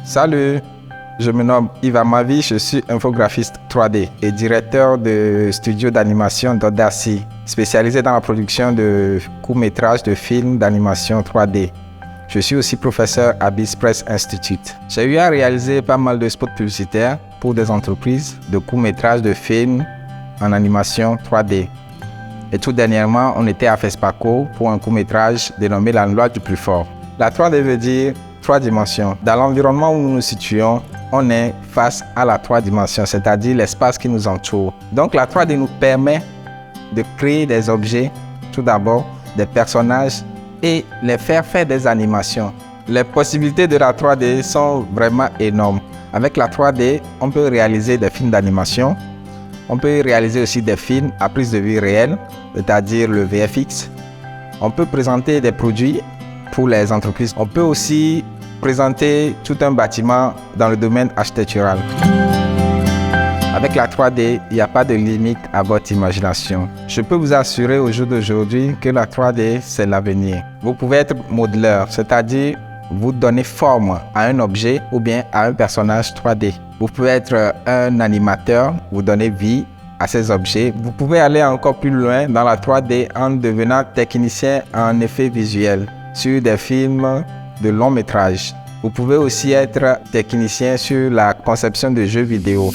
Salut, je me nomme Ivan Mavi, je suis infographiste 3D et directeur de studio d'animation d'Audacy, spécialisé dans la production de courts-métrages de films d'animation 3D. Je suis aussi professeur à BizPress Institute. J'ai eu à réaliser pas mal de spots publicitaires pour des entreprises de courts-métrages de films en animation 3D. Et tout dernièrement, on était à FESPACO pour un court-métrage dénommé La loi du plus fort. La 3D veut dire 3 dimensions. Dans l'environnement où nous nous situons, on est face à la 3 dimensions, c'est-à-dire l'espace qui nous entoure. Donc la 3D nous permet de créer des objets, tout d'abord, des personnages et les faire des animations. Les possibilités de la 3D sont vraiment énormes. Avec la 3D, on peut réaliser des films d'animation. On peut réaliser aussi des films à prise de vue réelle, c'est-à-dire le VFX. On peut présenter des produits pour les entreprises. On peut aussi présenter tout un bâtiment dans le domaine architectural. Avec la 3D, il n'y a pas de limite à votre imagination. Je peux vous assurer au jour d'aujourd'hui que la 3D, c'est l'avenir. Vous pouvez être modeleur, c'est-à-dire vous donner forme à un objet ou bien à un personnage 3D. Vous pouvez être un animateur, vous donnez vie à ces objets. Vous pouvez aller encore plus loin dans la 3D en devenant technicien en effets visuels sur des films de long métrage. Vous pouvez aussi être technicien sur la conception de jeux vidéo.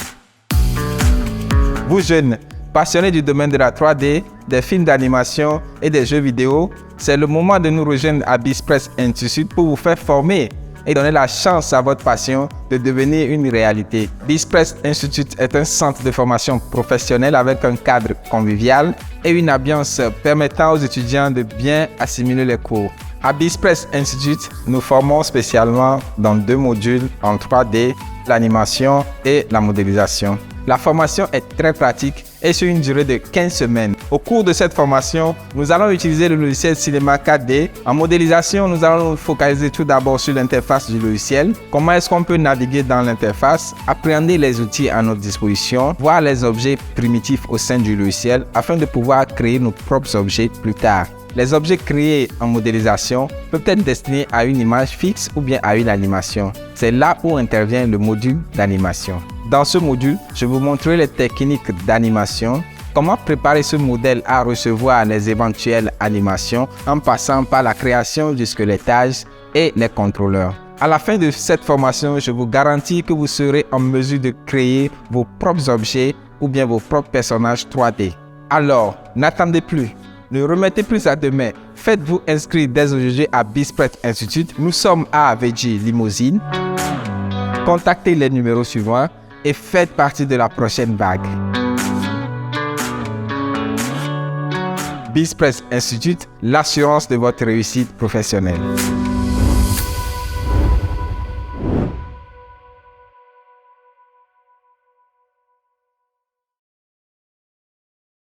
Vous jeunes, passionnés du domaine de la 3D, des films d'animation et des jeux vidéo, c'est le moment de nous rejoindre à BizPress Institute pour vous faire former et donner la chance à votre passion de devenir une réalité. BizPress Institute est un centre de formation professionnelle avec un cadre convivial et une ambiance permettant aux étudiants de bien assimiler les cours. À BizPress Institute, nous formons spécialement dans 2 modules en 3D, l'animation et la modélisation. La formation est très pratique et sur une durée de 15 semaines. Au cours de cette formation, nous allons utiliser le logiciel Cinema 4D. En modélisation, nous allons nous focaliser tout d'abord sur l'interface du logiciel. Comment est-ce qu'on peut naviguer dans l'interface, appréhender les outils à notre disposition, voir les objets primitifs au sein du logiciel afin de pouvoir créer nos propres objets plus tard. Les objets créés en modélisation peuvent être destinés à une image fixe ou bien à une animation. C'est là où intervient le module d'animation. Dans ce module, je vous montrerai les techniques d'animation, comment préparer ce modèle à recevoir les éventuelles animations en passant par la création du squelettage et les contrôleurs. À la fin de cette formation, je vous garantis que vous serez en mesure de créer vos propres objets ou bien vos propres personnages 3D. Alors, n'attendez plus. Ne remettez plus à demain. Faites-vous inscrire dès aujourd'hui à BizPress Institute. Nous sommes à Aveji Limousine. Contactez les numéros suivants et faites partie de la prochaine vague. BizPress Institute, l'assurance de votre réussite professionnelle.